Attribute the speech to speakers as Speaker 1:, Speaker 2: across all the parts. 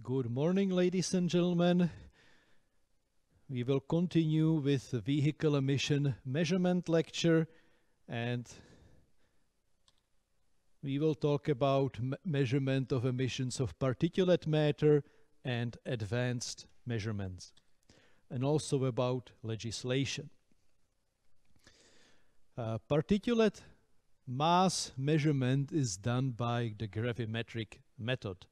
Speaker 1: Good morning, ladies and gentlemen. We will continue with the vehicle emission measurement lecture, and we will talk about measurement of emissions of particulate matter and advanced measurements, and also about legislation. Particulate mass measurement is done by the gravimetric method.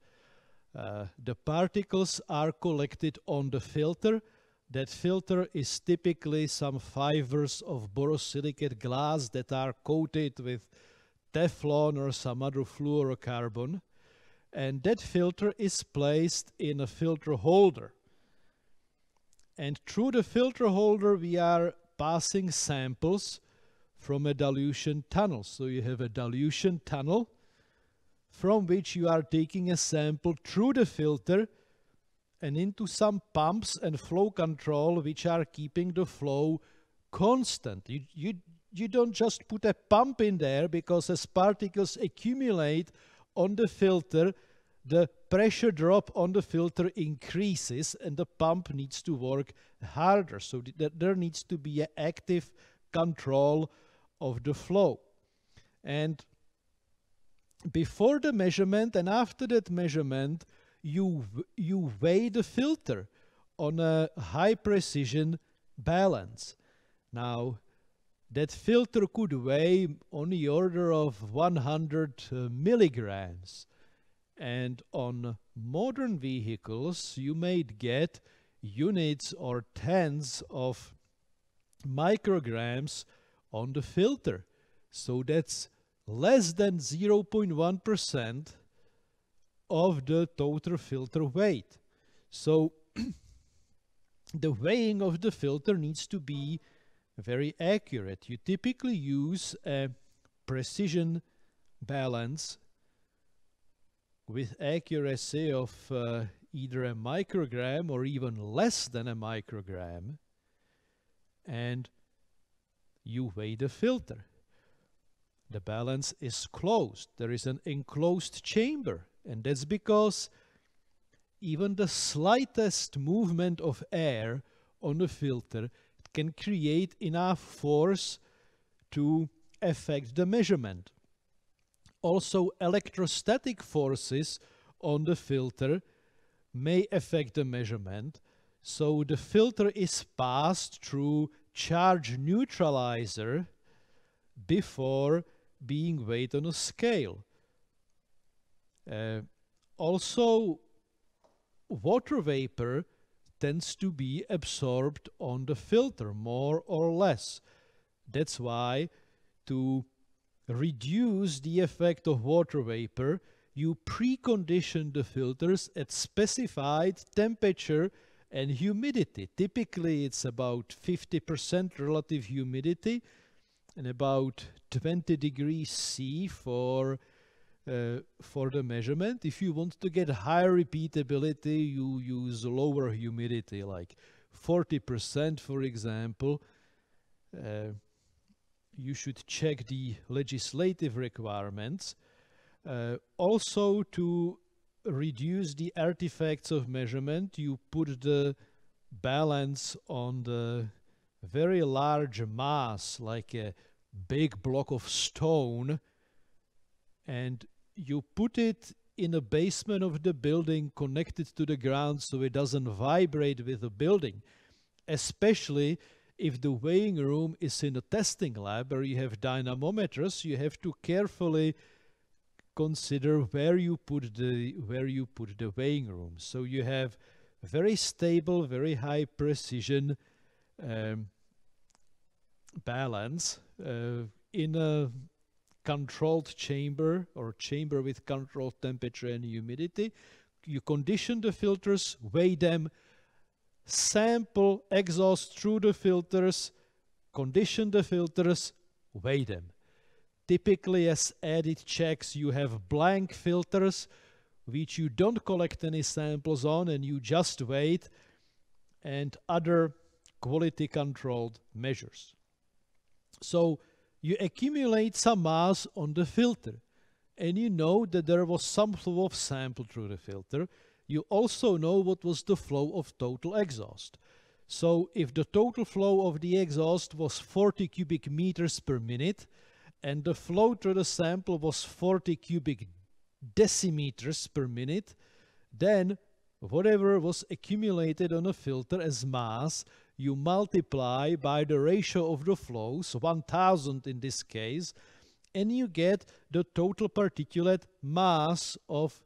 Speaker 1: The particles are collected on the filter. That filter is typically some fibers of borosilicate glass that are coated with Teflon or some other fluorocarbon, and that filter is placed in a filter holder. And through the filter holder we are passing samples from a dilution tunnel. So you have a dilution tunnel from which you are taking a sample through the filter and into some pumps and flow control which are keeping the flow constant. You don't just put a pump in there, because as particles accumulate on the filter, the pressure drop on the filter increases and the pump needs to work harder. So there needs to be an active control of the flow. And before the measurement and after that measurement, you weigh the filter on a high precision balance. Now, that filter could weigh on the order of 100 milligrams. And on modern vehicles, you may get units or tens of micrograms on the filter. So that's less than 0.1% of the total filter weight. So the weighing of the filter needs to be very accurate. You typically use a precision balance with accuracy of either a microgram or even less than a microgram, and you weigh the filter. The balance is closed. There is an enclosed chamber, and that's because even the slightest movement of air on the filter can create enough force to affect the measurement. Also, electrostatic forces on the filter may affect the measurement, so the filter is passed through charge neutralizer before being weighed on a scale. Also, water vapor tends to be absorbed on the filter more or less. That's why, to reduce the effect of water vapor, you precondition the filters at specified temperature and humidity. Typically it's about 50% relative humidity and about 20 degrees C for the measurement. If you want to get higher repeatability, you use lower humidity, like 40%, for example. You should check the legislative requirements. Also, to reduce the artifacts of measurement, you put the balance on the very large mass, like a big block of stone, and you put it in the basement of the building, connected to the ground so it doesn't vibrate with the building, especially if the weighing room is in a testing lab where you have dynamometers. You have to carefully consider where you put the weighing room. So you have very stable, very high precision balance in a controlled chamber or chamber with controlled temperature and humidity. You condition the filters, weigh them, sample exhaust through the filters, condition the filters, weigh them. Typically, as added checks, you have blank filters which you don't collect any samples on and you just weigh, and other quality controlled measures. So you accumulate some mass on the filter and you know that there was some flow of sample through the filter. you also know what was the flow of total exhaust. So if the total flow of the exhaust was 40 cubic meters per minute and the flow through the sample was 40 cubic decimeters per minute, then whatever was accumulated on a filter as mass, you multiply by the ratio of the flows, 1000 in this case, and you get the total particulate mass of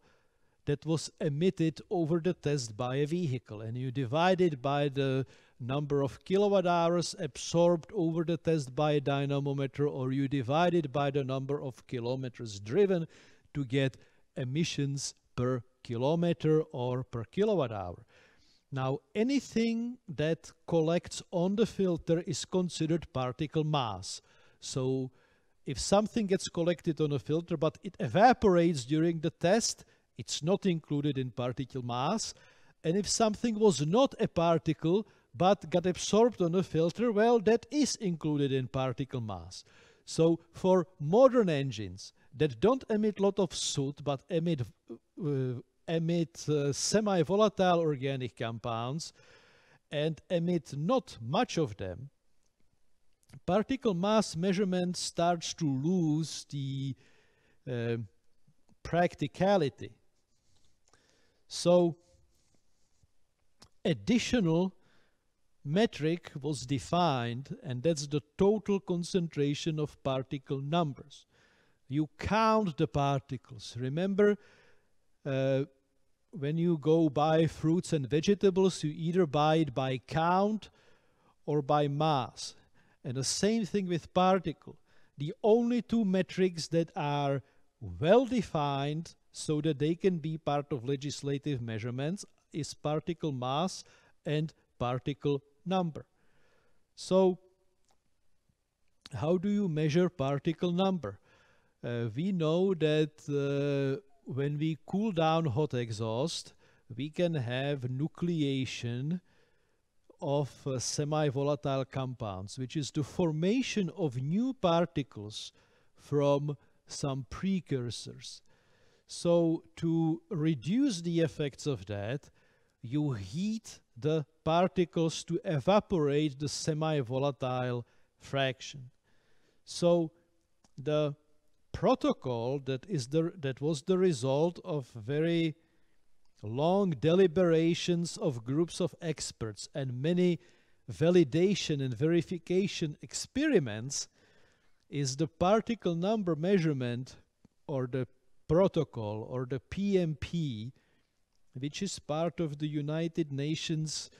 Speaker 1: that was emitted over the test by a vehicle, and you divide it by the number of kilowatt hours absorbed over the test by a dynamometer, or you divide it by the number of kilometers driven to get emissions per kilometer or per kilowatt hour. Now, anything that collects on the filter is considered particle mass. So if something gets collected on a filter but it evaporates during the test, it's not included in particle mass. And if something was not a particle but got absorbed on a filter, well, that is included in particle mass. So for modern engines that don't emit a lot of soot but emit semi-volatile organic compounds and emit not much of them, particle mass measurement starts to lose the practicality. So additional metric was defined, and that's the total concentration of particle numbers. You count the particles. Remember, when you go buy fruits and vegetables, you either buy it by count or by mass. And the same thing with particle. The only two metrics that are well defined so that they can be part of legislative measurements is particle mass and particle number. So how do you measure particle number? We know that when we cool down hot exhaust, we can have nucleation of semi-volatile compounds, which is the formation of new particles from some precursors. So to reduce the effects of that, you heat the particles to evaporate the semi-volatile fraction. So the protocol that was the result of very long deliberations of groups of experts and many validation and verification experiments is the particle number measurement, or the protocol, or the PMP, which is part of the United Nations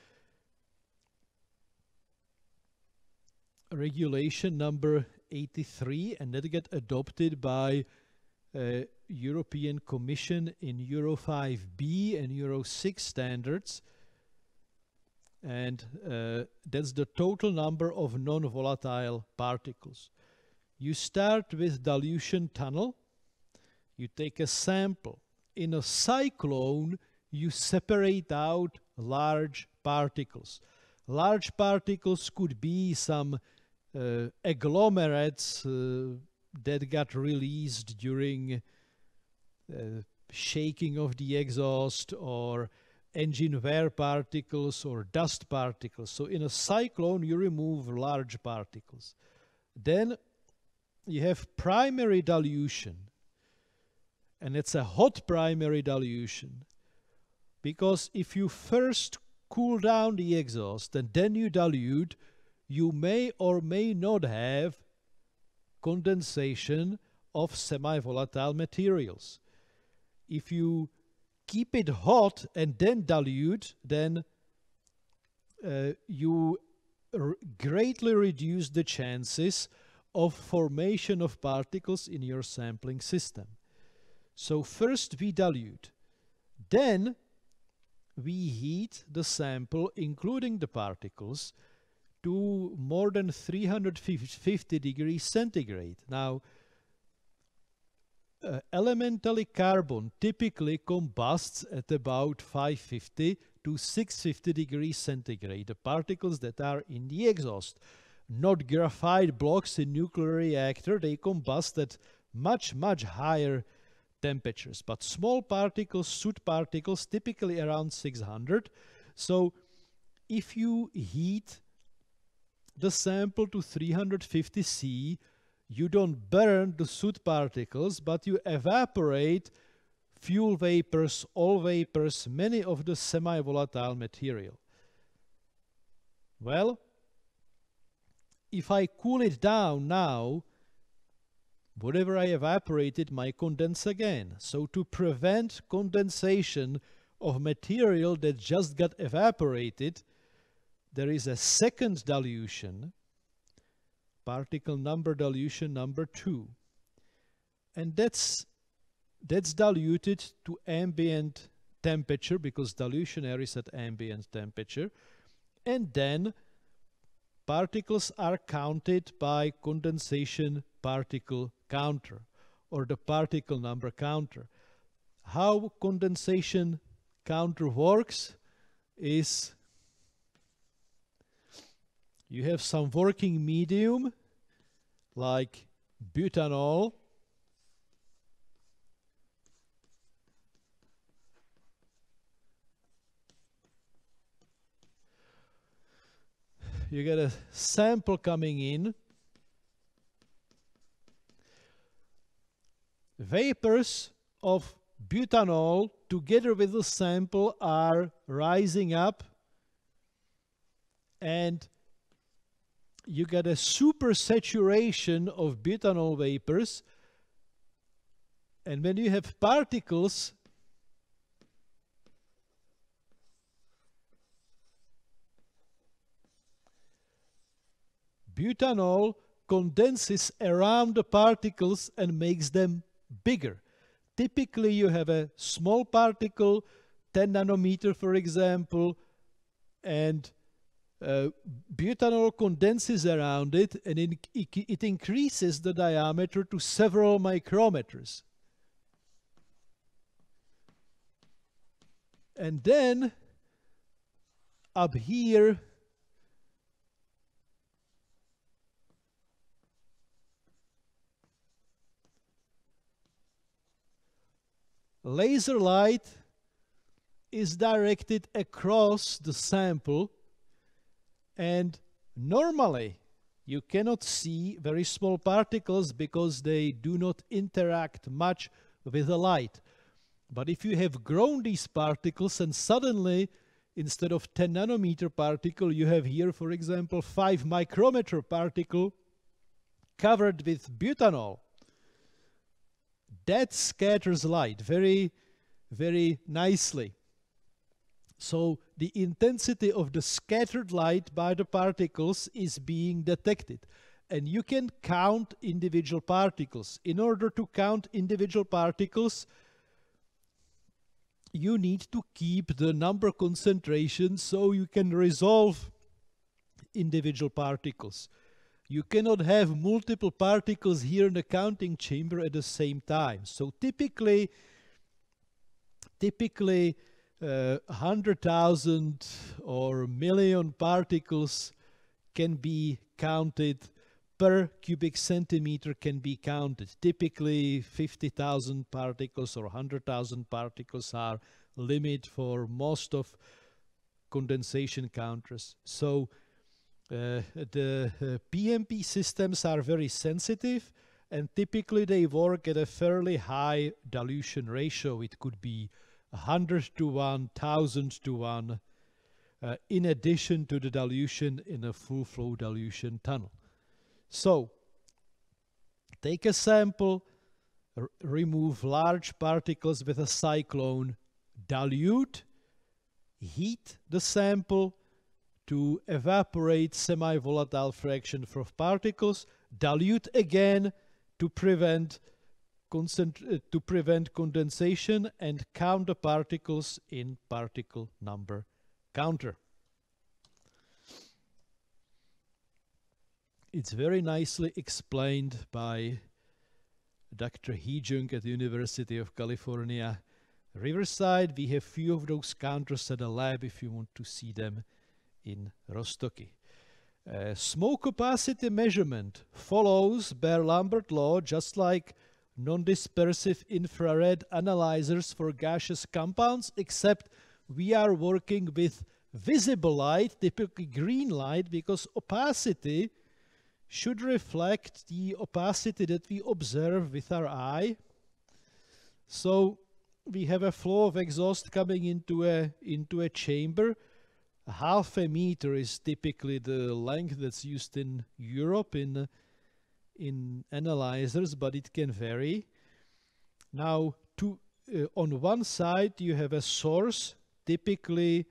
Speaker 1: regulation number 83, and that get adopted by European Commission in Euro 5B and Euro 6 standards. And that's the total number of non-volatile particles. You start with dilution tunnel. You take a sample. In a cyclone, you separate out large particles. Large particles could be some agglomerates that got released during shaking of the exhaust, or engine wear particles, or dust particles. So in a cyclone, you remove large particles. Then you have primary dilution, and it's a hot primary dilution, because if you first cool down the exhaust and then you dilute, you may or may not have condensation of semi-volatile materials. If you keep it hot and then dilute, then you greatly reduce the chances of formation of particles in your sampling system. So first we dilute, then we heat the sample, including the particles, to more than 350 degrees centigrade. Now, elementary carbon typically combusts at about 550 to 650 degrees centigrade, the particles that are in the exhaust. Not graphite blocks in nuclear reactor, they combust at much, much higher temperatures. But small particles, soot particles, typically around 600. So if you heat the sample to 350 C, you don't burn the soot particles, but you evaporate fuel vapors, oil vapors, many of the semi-volatile material. Well, if I cool it down now, whatever I evaporated might condense again. So to prevent condensation of material that just got evaporated, there is a second dilution, particle number dilution number 2. And that's diluted to ambient temperature, because dilution air is at ambient temperature. And then particles are counted by condensation particle counter, or the particle number counter. How condensation counter works is you have some working medium like butanol, you get a sample coming in. Vapors of butanol together with the sample are rising up, and you get a supersaturation of butanol vapors. And when you have particles butanol condenses around the particles and makes them bigger. Typically you have a small particle, 10 nanometer for example, and butanol condenses around it, and it increases the diameter to several micrometers. And then up here laser light is directed across the sample, and normally you cannot see very small particles because they do not interact much with the light. But if you have grown these particles and suddenly instead of 10 nanometer particle you have here, for example, 5 micrometer particle covered with butanol, that scatters light very, very nicely. So the intensity of the scattered light by the particles is being detected. And you can count individual particles. In order to count individual particles, you need to keep the number concentration so you can resolve individual particles. You cannot have multiple particles here in the counting chamber at the same time. So typically 100,000 or million particles can be counted per cubic centimeter, can be counted. Typically 50,000 particles or 100,000 particles are limit for most of condensation counters. So the PMP systems are very sensitive, and typically they work at a fairly high dilution ratio. It could be 100 to 1, 1000 to 1, in addition to the dilution in a full flow dilution tunnel. So take a sample, remove large particles with a cyclone, dilute, heat the sample to evaporate semi-volatile fraction from particles, dilute again to prevent condensation, and count the particles in particle number counter. It's very nicely explained by Dr. Hee Jung at the University of California, Riverside. We have few of those counters at the lab if you want to see them in Rostoki. Smoke opacity measurement follows Beer-Lambert law, just like non-dispersive infrared analyzers for gaseous compounds, except we are working with visible light, typically green light, because opacity should reflect the opacity that we observe with our eye. So we have a flow of exhaust coming into a chamber. Half a meter is typically the length that's used in Europe in analyzers, but it can vary. Now, on one side you have a source, typically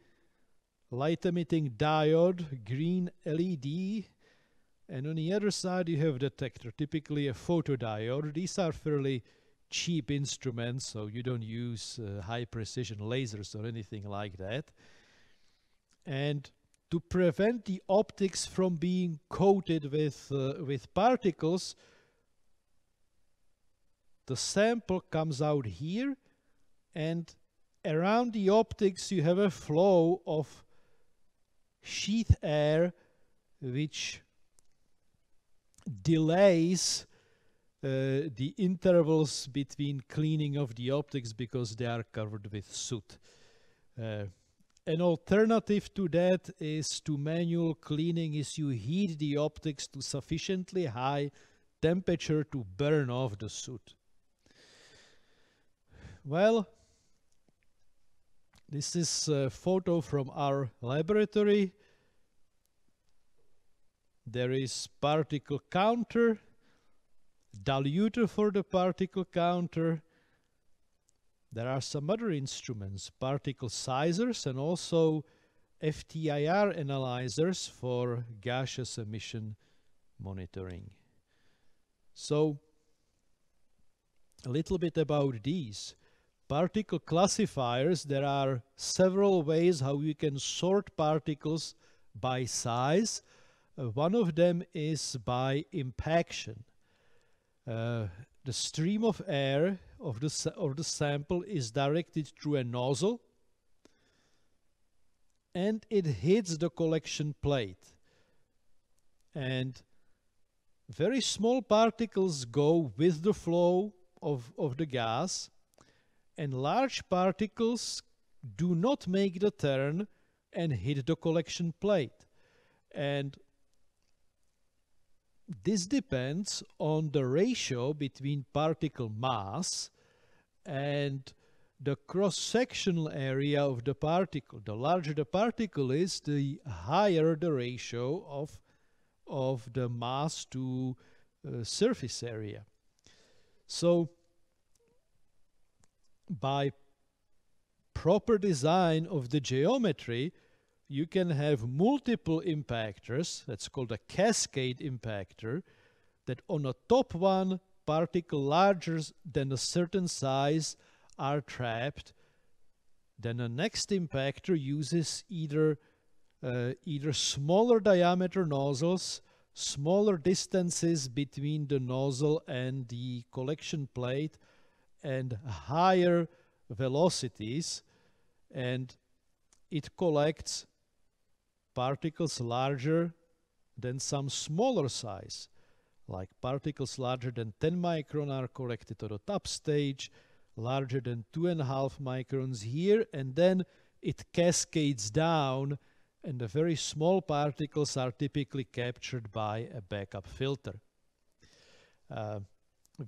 Speaker 1: light-emitting diode, green LED, and on the other side you have a detector, typically a photodiode. These are fairly cheap instruments, so you don't use high-precision lasers or anything like that. And to prevent the optics from being coated with particles, the sample comes out here, and around the optics you have a flow of sheath air which delays the intervals between cleaning of the optics because they are covered with soot. An alternative to that is to manual cleaning, is you heat the optics to sufficiently high temperature to burn off the soot. Well, this is a photo from our laboratory. There is particle counter, diluter for the particle counter. There are some other instruments, particle sizers, and also FTIR analyzers for gaseous emission monitoring. So, a little bit about these. Particle classifiers, there are several ways how you can sort particles by size. One of them is by impaction. The stream of air of the sample is directed through a nozzle, and it hits the collection plate. And very small particles go with the flow of the gas, and large particles do not make the turn and hit the collection plate. And this depends on the ratio between particle mass and the cross-sectional area of the particle. The larger the particle is, the higher the ratio of the mass to surface area. So, by proper design of the geometry, you can have multiple impactors, that's called a cascade impactor, that on a top one, particle larger than a certain size are trapped. Then the next impactor uses either smaller diameter nozzles, smaller distances between the nozzle and the collection plate, and higher velocities, and it collects particles larger than some smaller size, like particles larger than 10 micron are collected at the top stage, larger than 2.5 microns here, and then it cascades down, and the very small particles are typically captured by a backup filter.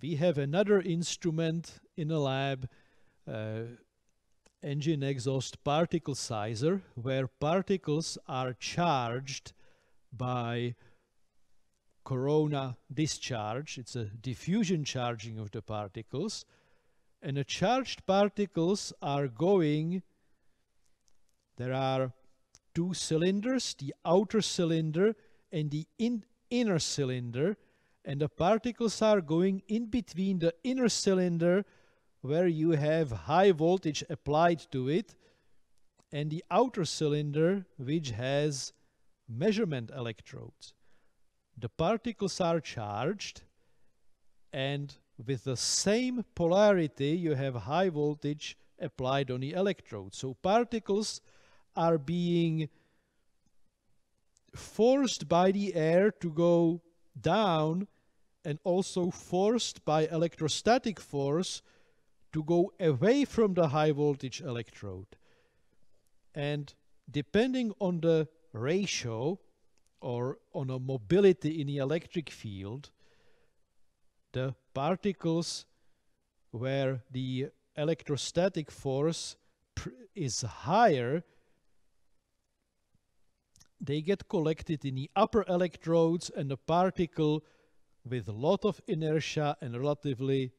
Speaker 1: We have another instrument in a lab, engine exhaust particle sizer, where particles are charged by corona discharge. It's a diffusion charging of the particles, and the charged particles are going, there are two cylinders, the outer cylinder and the inner cylinder, and the particles are going in between the inner cylinder, where you have high voltage applied to it, and the outer cylinder, which has measurement electrodes. The particles are charged, and with the same polarity you have high voltage applied on the electrode. So particles are being forced by the air to go down and also forced by electrostatic force to go away from the high voltage electrode. And depending on the ratio or on a mobility in the electric field, the particles where the electrostatic force is higher, they get collected in the upper electrodes, and the particle with a lot of inertia and relatively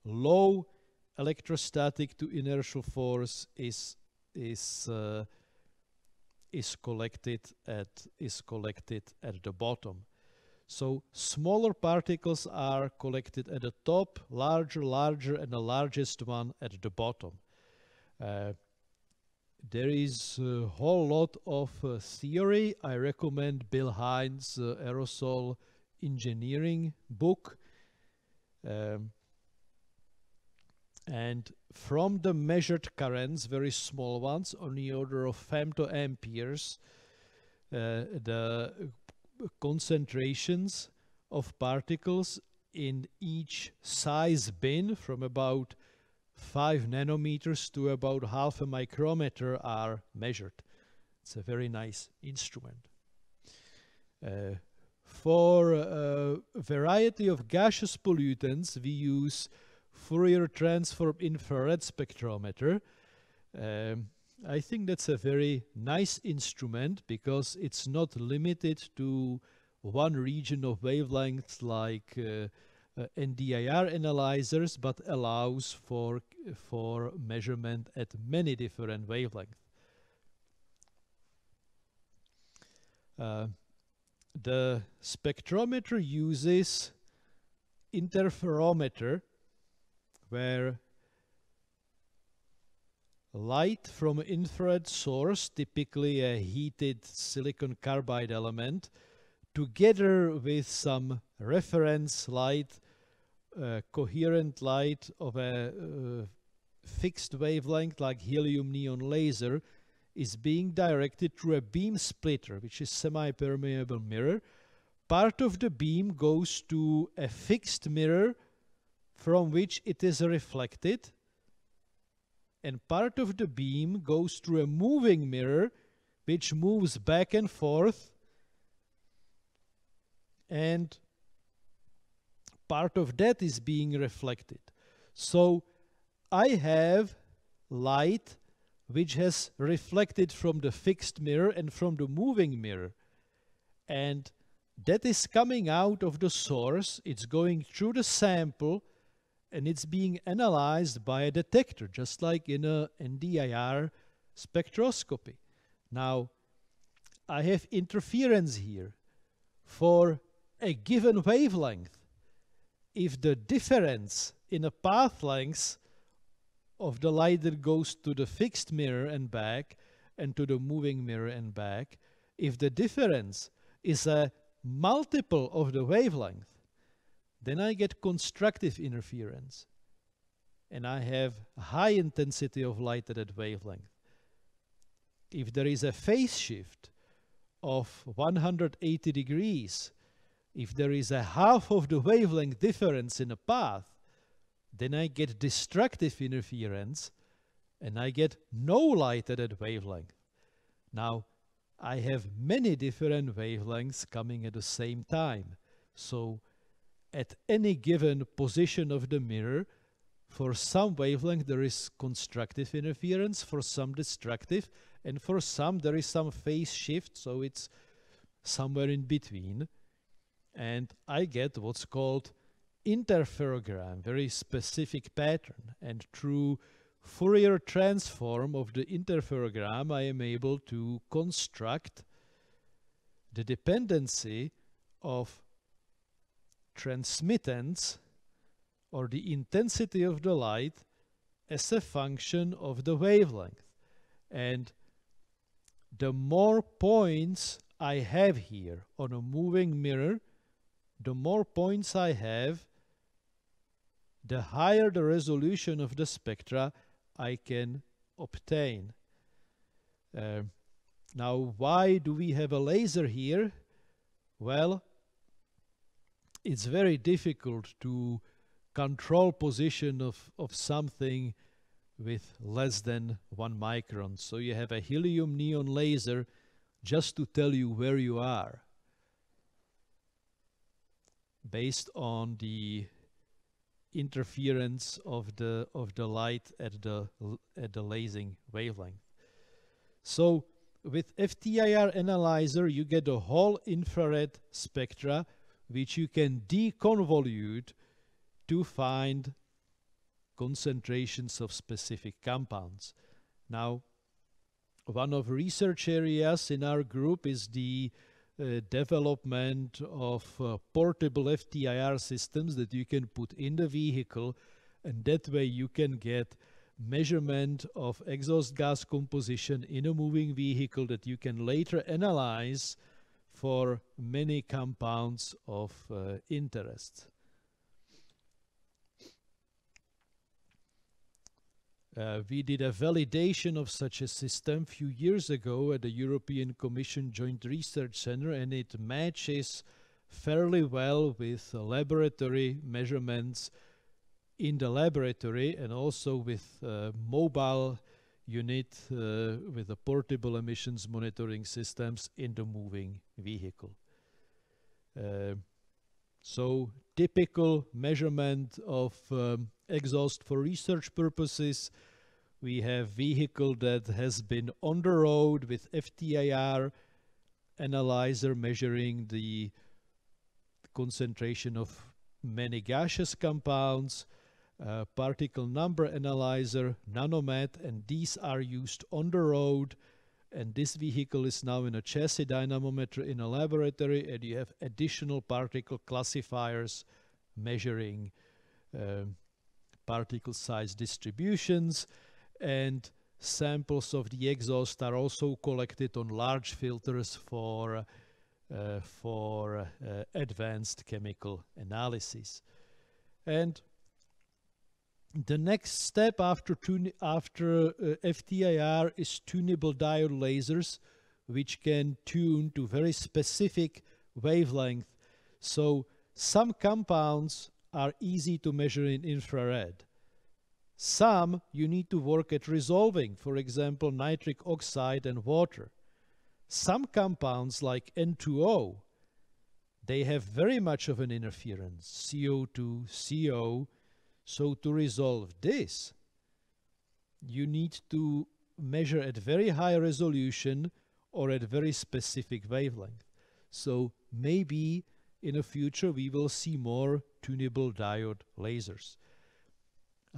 Speaker 1: low electrostatic to inertial force is collected at the bottom. So smaller particles are collected at the top, larger, and the largest one at the bottom. There is a whole lot of theory. I recommend Bill Hines' Aerosol Engineering book. And from the measured currents, very small ones, on the order of femtoamperes, the concentrations of particles in each size bin from about 5 nanometers to about half a micrometer are measured. It's a very nice instrument. For a variety of gaseous pollutants, we use Fourier transform infrared spectrometer. I think that's a very nice instrument because it's not limited to one region of wavelengths like NDIR analyzers, but allows for measurement at many different wavelengths. The spectrometer uses interferometer, where light from an infrared source, typically a heated silicon carbide element, together with some reference light, coherent light of a fixed wavelength like helium neon laser, is being directed through a beam splitter, which is semi-permeable mirror. Part of the beam goes to a fixed mirror from which it is reflected, and part of the beam goes through a moving mirror which moves back and forth, and part of that is being reflected. So I have light which has reflected from the fixed mirror and from the moving mirror, and that is coming out of the source. It's going through the sample and it's being analyzed by a detector, just like in a NDIR spectroscopy. Now, I have interference here. For a given wavelength, if the difference in a path length of the light that goes to the fixed mirror and back and to the moving mirror and back, if the difference is a multiple of the wavelength, then I get constructive interference, and I have high intensity of light at that wavelength. If there is a phase shift of 180 degrees, if there is a half of the wavelength difference in a path, then I get destructive interference, and I get no light at that wavelength. Now, I have many different wavelengths coming at the same time. So at any given position of the mirror, for some wavelength there is constructive interference, for some destructive, and for some there is some phase shift, so it's somewhere in between. And I get what's called interferogram, very specific pattern. And through Fourier transform of the interferogram, I am able to construct the dependency of transmittance or the intensity of the light as a function of the wavelength. And the more points I have here on a moving mirror, the more points I have, the higher the resolution of the spectra I can obtain. Now, why do we have a laser here? Well, it's very difficult to control position of something with less than 1 micron. So you have a helium neon laser just to tell you where you are, based on the interference of the light at the lasing wavelength. So with FTIR analyzer you get a whole infrared spectra which you can deconvolute to find concentrations of specific compounds. Now, one of research areas in our group is the development of portable FTIR systems that you can put in the vehicle, and that way you can get measurement of exhaust gas composition in a moving vehicle that you can later analyze for many compounds of interest. We did a validation of such a system a few years ago at the European Commission Joint Research Center, and it matches fairly well with laboratory measurements in the laboratory, and also with mobile unit with the portable emissions monitoring systems in the moving vehicle. So typical measurement of exhaust for research purposes. We have vehicle that has been on the road with FTIR analyzer measuring the concentration of many gaseous compounds, particle number analyzer, NanoMet, and these are used on the road. And this vehicle is now in a chassis dynamometer in a laboratory, and you have additional particle classifiers measuring particle size distributions, and samples of the exhaust are also collected on large filters for advanced chemical analysis. And the next step after FTIR is tunable diode lasers, which can tune to very specific wavelength. So some compounds are easy to measure in infrared. Some you need to work at resolving, for example, nitric oxide and water. Some compounds like N2O, they have very much of an interference, CO2, CO. So to resolve this, you need to measure at very high resolution or at very specific wavelength. So maybe in the future we will see more tunable diode lasers.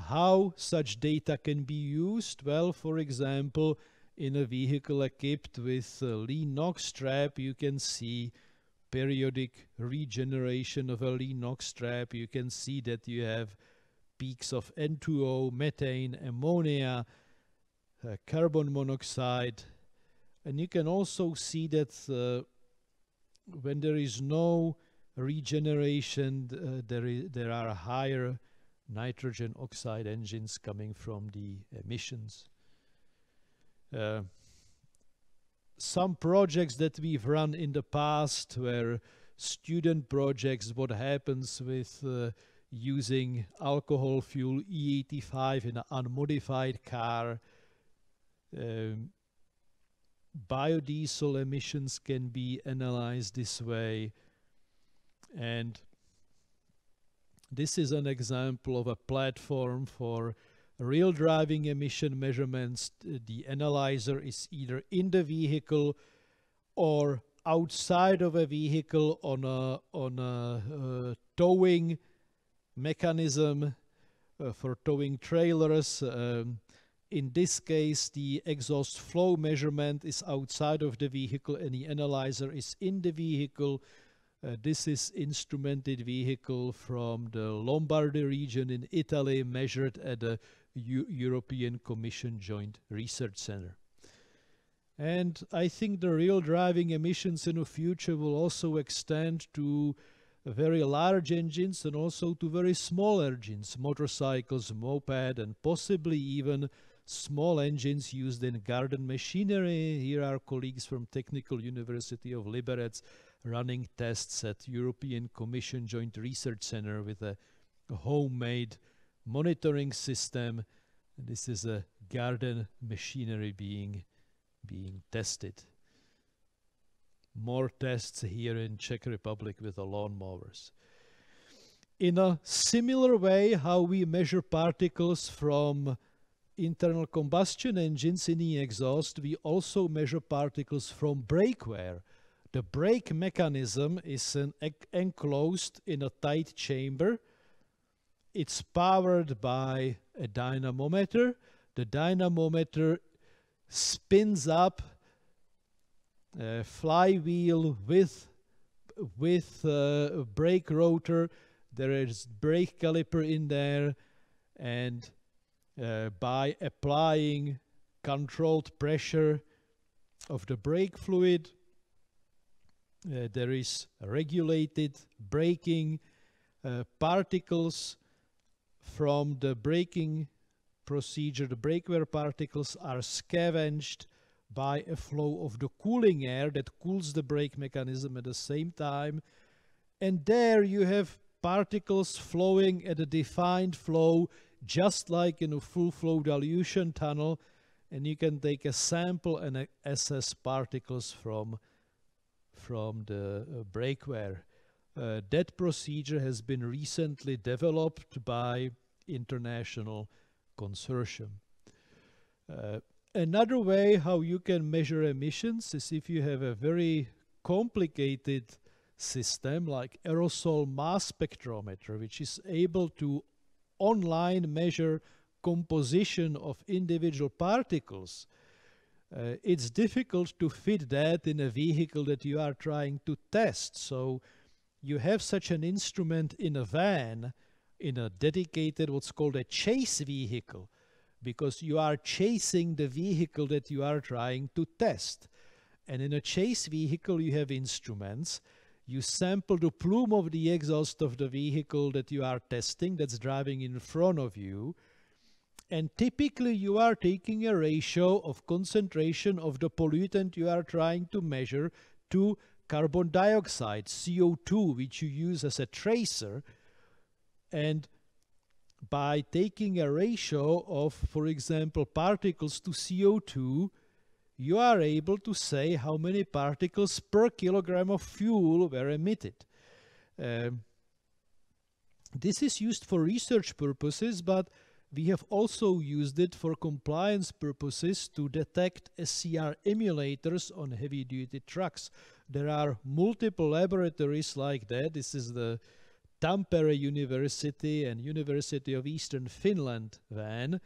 Speaker 1: How such data can be used? Well, for example, in a vehicle equipped with a lean NOx strap, you can see periodic regeneration of a lean NOx strap. You can see that you have peaks of N2O, methane, ammonia, carbon monoxide. And you can also see that when there is no regeneration, there are higher nitrogen oxide engines coming from the emissions. Some projects that we've run in the past were student projects. What happens with using alcohol fuel E85 in an unmodified car. Biodiesel emissions can be analyzed this way, and this is an example of a platform for real driving emission measurements. The analyzer is either in the vehicle or outside of a vehicle on a towing mechanism for towing trailers. In this case, the exhaust flow measurement is outside of the vehicle and the analyzer is in the vehicle. This is instrumented vehicle from the Lombardy region in Italy, measured at the European Commission Joint Research Center. And I think the real driving emissions in the future will also extend to very large engines and also to very small engines, motorcycles, moped, and possibly even small engines used in garden machinery. Here our colleagues from Technical University of Liberec running tests at European Commission Joint Research Center with a homemade monitoring system. This is a garden machinery being tested. More tests here in Czech Republic with the lawnmowers. In a similar way, how we measure particles from internal combustion engines in the exhaust, we also measure particles from brake wear. The brake mechanism is enclosed in a tight chamber. It's powered by a dynamometer. The dynamometer spins up a flywheel with a brake rotor. There is brake caliper in there, and by applying controlled pressure of the brake fluid, there is regulated braking. Particles from the braking procedure, the brake wear particles, are scavenged by a flow of the cooling air that cools the brake mechanism at the same time. And there you have particles flowing at a defined flow, just like in a full flow dilution tunnel, and you can take a sample and assess particles from the brake wear. That procedure has been recently developed by international consortium. Another way how you can measure emissions is if you have a very complicated system like aerosol mass spectrometer, which is able to online measure composition of individual particles. It's difficult to fit that in a vehicle that you are trying to test. So you have such an instrument in a van, in a dedicated, what's called a chase vehicle, because you are chasing the vehicle that you are trying to test. And in a chase vehicle, you have instruments. You sample the plume of the exhaust of the vehicle that you are testing, that's driving in front of you. And typically you are taking a ratio of concentration of the pollutant you are trying to measure to carbon dioxide, CO2, which you use as a tracer. And by taking a ratio of, for example, particles to CO2, you are able to say how many particles per kilogram of fuel were emitted. This is used for research purposes, but we have also used it for compliance purposes to detect SCR emulators on heavy-duty trucks. There are multiple laboratories like that. This is the Tampere University and University of Eastern Finland van,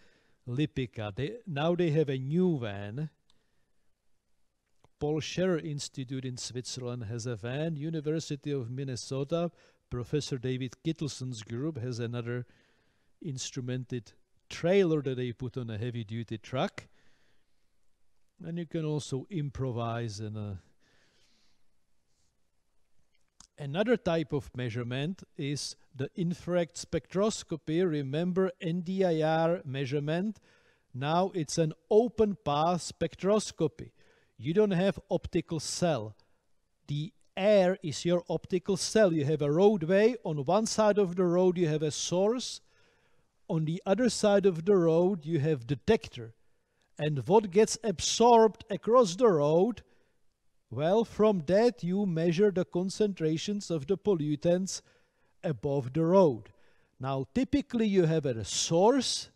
Speaker 1: Lipica. Now they have a new van. Paul Scherrer Institute in Switzerland has a van. University of Minnesota, Professor David Kittleson's group has another instrumented trailer that they put on a heavy-duty truck. And you can also improvise in a... Another type of measurement is the infrared spectroscopy. Remember NDIR measurement? Now it's an open path spectroscopy. You don't have optical cell. The air is your optical cell. You have a roadway. On one side of the road you have a source. On the other side of the road you have detector. And what gets absorbed across the road? Well, from that you measure the concentrations of the pollutants above the road. Now typically you have a source,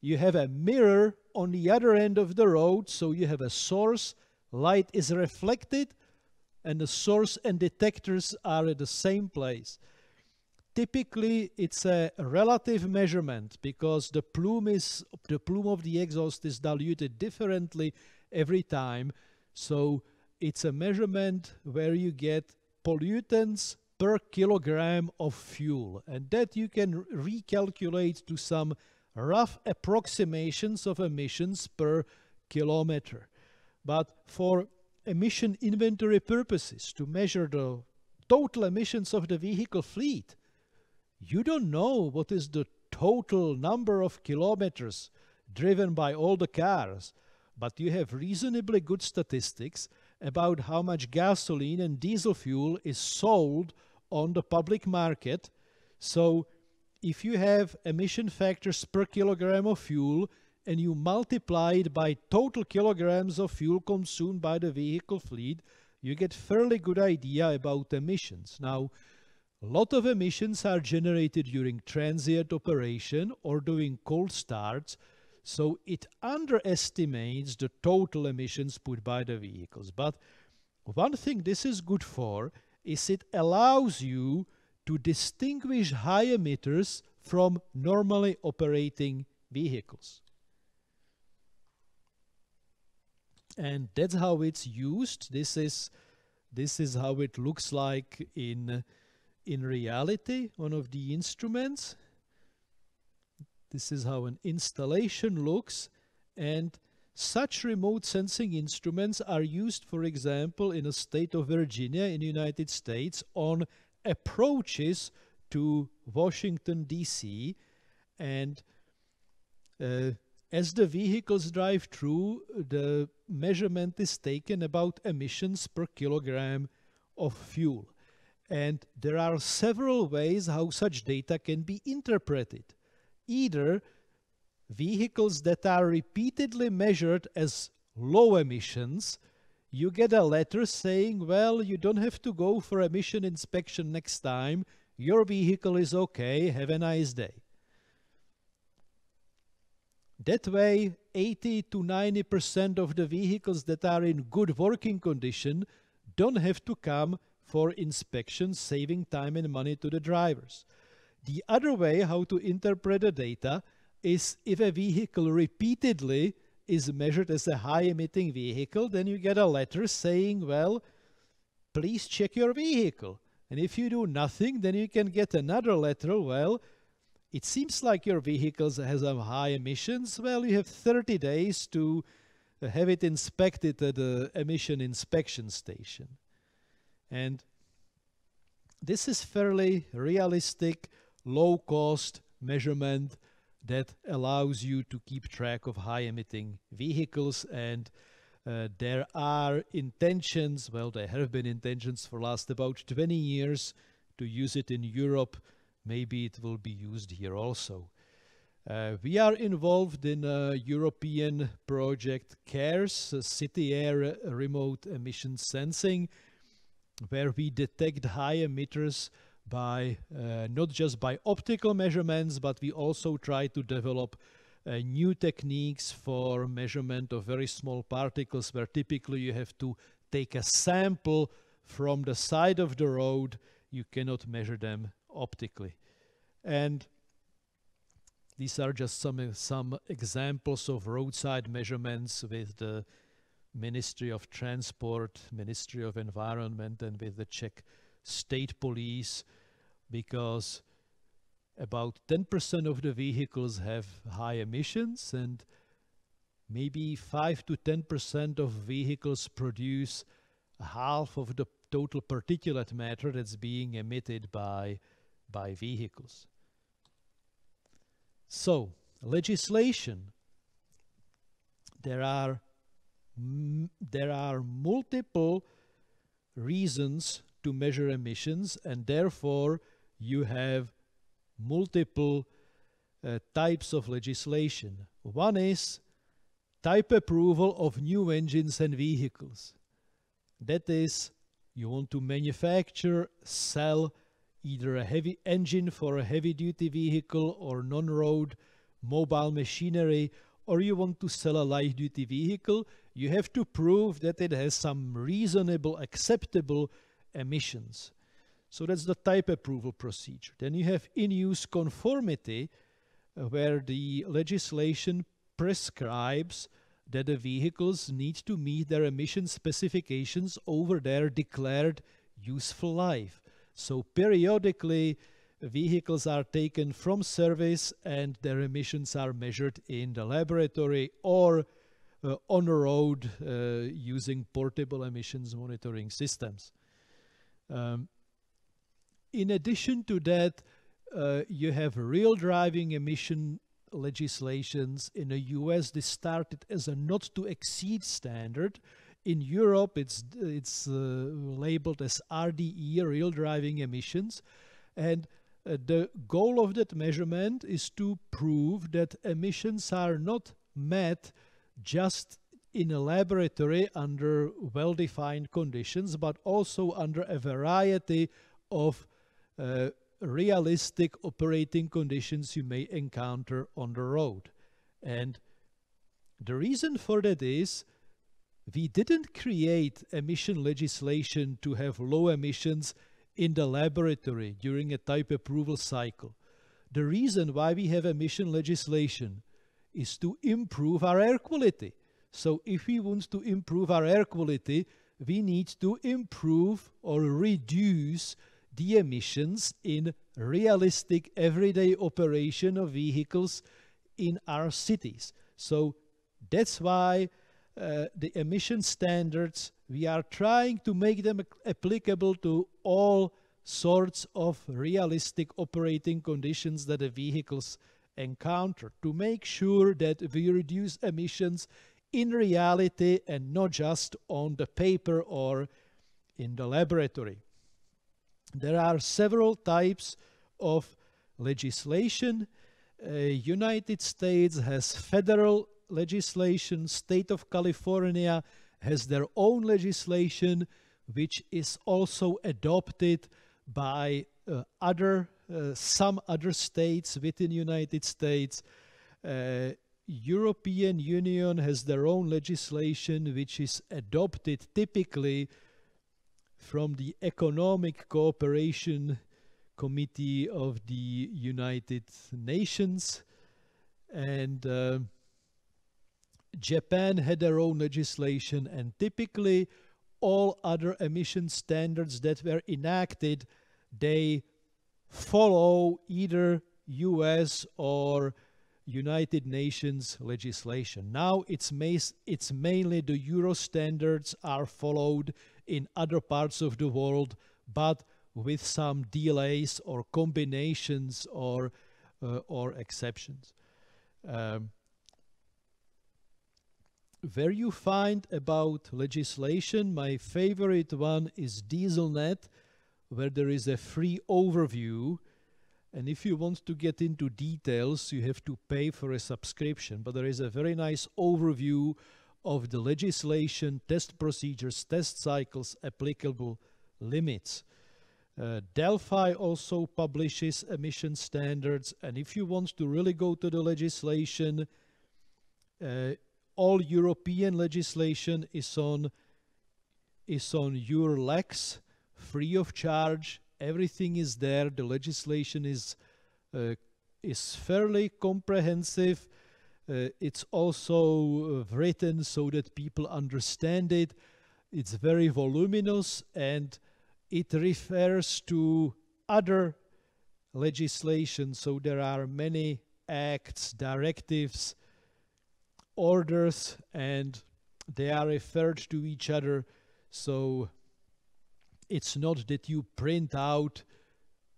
Speaker 1: you have a mirror on the other end of the road, so you have a source, light is reflected, and the source and detectors are at the same place. Typically it's a relative measurement because the plume of the exhaust is diluted differently every time. So it's a measurement where you get pollutants per kilogram of fuel, and that you can recalculate to some rough approximations of emissions per kilometer. But for emission inventory purposes, to measure the total emissions of the vehicle fleet, you don't know what is the total number of kilometers driven by all the cars, but you have reasonably good statistics, about how much gasoline and diesel fuel is sold on the public market. So if you have emission factors per kilogram of fuel and you multiply it by total kilograms of fuel consumed by the vehicle fleet, you get fairly good idea about emissions. Now, a lot of emissions are generated during transient operation or during cold starts, so it underestimates the total emissions put by the vehicles. But one thing this is good for is it allows you to distinguish high emitters from normally operating vehicles. And that's how it's used. This is how it looks like in reality, one of the instruments. This is how an installation looks, and such remote sensing instruments are used, for example, in the state of Virginia in the United States on approaches to Washington, D.C. And as the vehicles drive through, the measurement is taken about emissions per kilogram of fuel. And there are several ways how such data can be interpreted. Either vehicles that are repeatedly measured as low emissions, you get a letter saying, well, you don't have to go for emission inspection next time, your vehicle is okay, have a nice day. That way, 80 to 90% of the vehicles that are in good working condition don't have to come for inspection, saving time and money to the drivers. The other way how to interpret the data is if a vehicle repeatedly is measured as a high-emitting vehicle, then you get a letter saying, well, please check your vehicle. And if you do nothing, then you can get another letter, well, it seems like your vehicle has a high emissions. Well, you have 30 days to have it inspected at the emission inspection station. And this is fairly realistic, low-cost measurement that allows you to keep track of high-emitting vehicles. And there are intentions, well, there have been intentions for last about 20 years to use it in Europe. Maybe it will be used here also. We are involved in a European project CARES, City Air Remote Emission Sensing, where we detect high emitters by not just by optical measurements, but we also try to develop new techniques for measurement of very small particles, where typically you have to take a sample from the side of the road. You cannot measure them optically. And these are just some examples of roadside measurements with the Ministry of Transport, Ministry of Environment, and with the Czech State Police, because about 10% of the vehicles have high emissions, and maybe 5 to 10% of vehicles produce half of the total particulate matter that's being emitted by vehicles. So, legislation. There are multiple reasons to measure emissions, and therefore you have multiple types of legislation. One is type approval of new engines and vehicles. That is, you want to manufacture, sell either a heavy engine for a heavy-duty vehicle or non-road mobile machinery, or you want to sell a light-duty vehicle. You have to prove that it has some reasonable, acceptable emissions. So that's the type approval procedure. Then you have in-use conformity, where the legislation prescribes that the vehicles need to meet their emission specifications over their declared useful life. So periodically, vehicles are taken from service and their emissions are measured in the laboratory or on the road using portable emissions monitoring systems. In addition to that, you have real driving emission legislations. In the US, this started as a not to exceed standard. In Europe, it's labeled as RDE, real driving emissions, and the goal of that measurement is to prove that emissions are not met just in a laboratory under well-defined conditions, but also under a variety of realistic operating conditions you may encounter on the road. And the reason for that is we didn't create emission legislation to have low emissions in the laboratory during a type approval cycle. The reason why we have emission legislation is to improve our air quality. So if we want to improve our air quality, we need to improve or reduce the emissions in realistic everyday operation of vehicles in our cities. So that's why the emission standards, we are trying to make them applicable to all sorts of realistic operating conditions that the vehicles encounter, to make sure that we reduce emissions in reality and not just on the paper or in the laboratory. There are several types of legislation. United States has federal legislation. State of California has their own legislation, which is also adopted by some other states within United States. European Union has their own legislation, which is adopted typically from the Economic Cooperation Committee of the United Nations. And Japan had their own legislation, and typically all other emission standards that were enacted, they follow either US or United Nations legislation. Now it's mainly the Euro standards are followed in other parts of the world, but with some delays or combinations or exceptions. Where you find about legislation, my favorite one is DieselNet, where there is a free overview. And if you want to get into details, you have to pay for a subscription. But there is a very nice overview of the legislation, test procedures, test cycles, applicable limits. Delphi also publishes emission standards. And if you want to really go to the legislation, all European legislation is on EURLEX, free of charge. Everything is there. The legislation is fairly comprehensive. It's also written so that people understand it. It's very voluminous, and it refers to other legislation. So there are many acts, directives, orders, and they are referred to each other. So it's not that you print out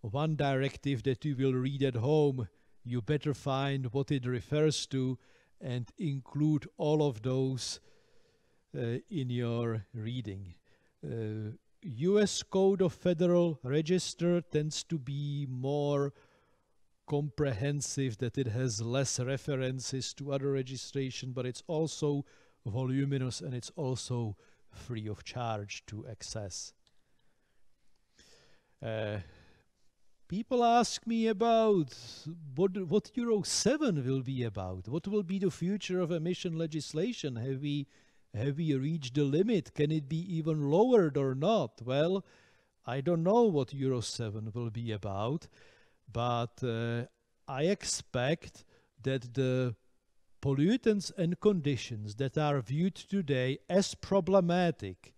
Speaker 1: one directive that you will read at home. You better find what it refers to and include all of those in your reading. US Code of Federal Register tends to be more comprehensive, that it has less references to other registration, but it's also voluminous and it's also free of charge to access. People ask me about what Euro 7 will be about. What will be the future of emission legislation? Have we reached the limit? Can it be even lowered or not? Well, I don't know what Euro 7 will be about, but I expect that the pollutants and conditions that are viewed today as problematic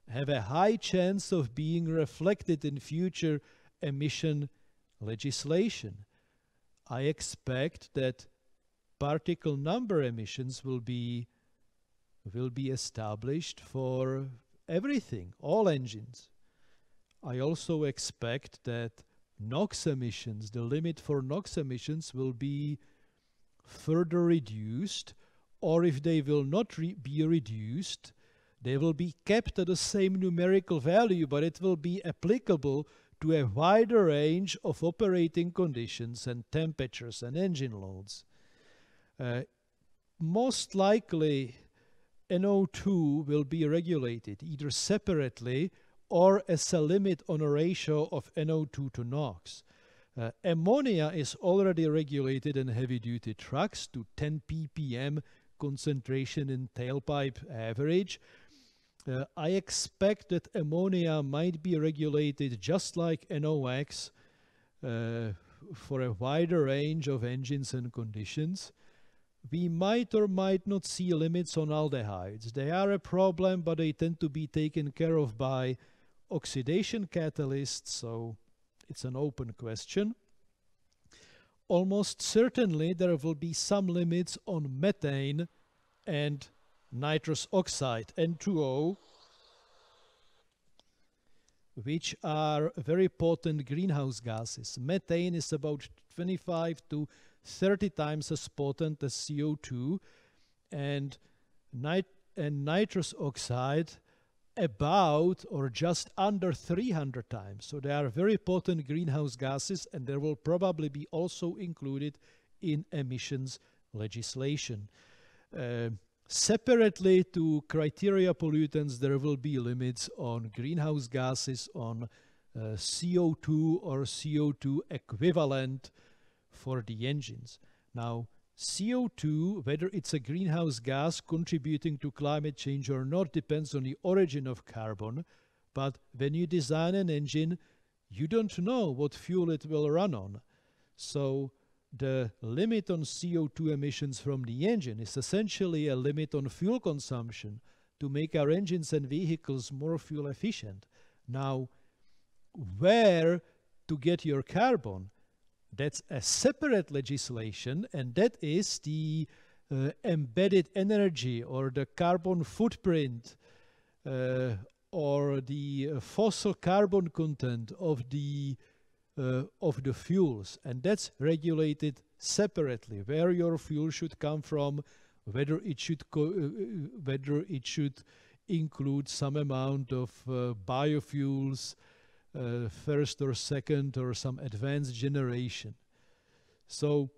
Speaker 1: have a high chance of being reflected in future emission legislation. I expect that particle number emissions will be established for everything, all engines. I also expect that NOx emissions, the limit for NOx emissions, will be further reduced, or if they will not be reduced, They will be kept at the same numerical value, but it will be applicable to a wider range of operating conditions and temperatures and engine loads. Most likely, NO2 will be regulated either separately or as a limit on a ratio of NO2 to NOx. Ammonia is already regulated in heavy-duty trucks to 10 ppm concentration in tailpipe average. I expect that ammonia might be regulated just like NOx for a wider range of engines and conditions. We might or might not see limits on aldehydes. They are a problem, but they tend to be taken care of by oxidation catalysts, so it's an open question. Almost certainly there will be some limits on methane and nitrous oxide, N2O, which are very potent greenhouse gases. Methane is about 25 to 30 times as potent as CO2, and nitrous oxide about or just under 300 times. So they are very potent greenhouse gases, and they will probably be also included in emissions legislation. Separately to criteria pollutants, there will be limits on greenhouse gases, on CO2 or CO2 equivalent for the engines. Now, CO2, whether it's a greenhouse gas contributing to climate change or not, depends on the origin of carbon. But when you design an engine, you don't know what fuel it will run on. So the limit on CO2 emissions from the engine is essentially a limit on fuel consumption to make our engines and vehicles more fuel efficient. Now, where to get your carbon? That's a separate legislation, and that is the embedded energy or the carbon footprint or the fossil carbon content of the fuels, and that's regulated separately. Where your fuel should come from, whether it should include some amount of biofuels, first or second or some advanced generation. So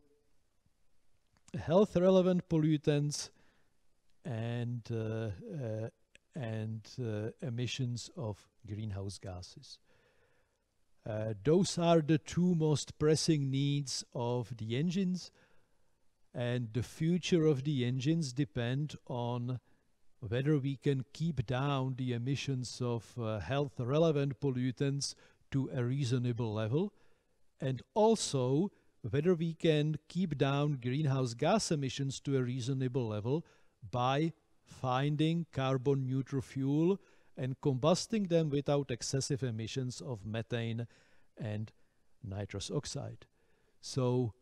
Speaker 1: health relevant pollutants and emissions of greenhouse gases. Those are the two most pressing needs of the engines, and the future of the engines depend on whether we can keep down the emissions of health relevant pollutants to a reasonable level, and also whether we can keep down greenhouse gas emissions to a reasonable level by finding carbon neutral fuel and combusting them without excessive emissions of methane and nitrous oxide. So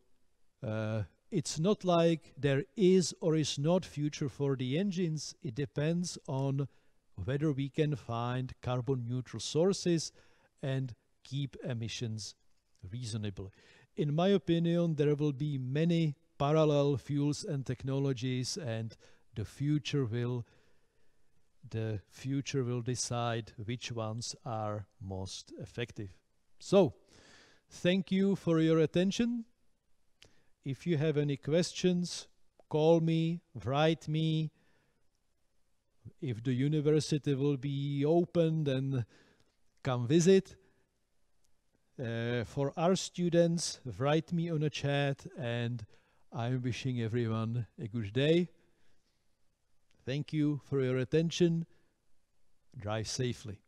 Speaker 1: it's not like there is or is not future for the engines. It depends on whether we can find carbon neutral sources and keep emissions reasonable. In my opinion, there will be many parallel fuels and technologies, and the future will decide which ones are most effective. So, thank you for your attention. If you have any questions, call me, write me. If the university will be open, then come visit. For our students, write me on a chat, and I'm wishing everyone a good day. Thank you for your attention. Drive safely.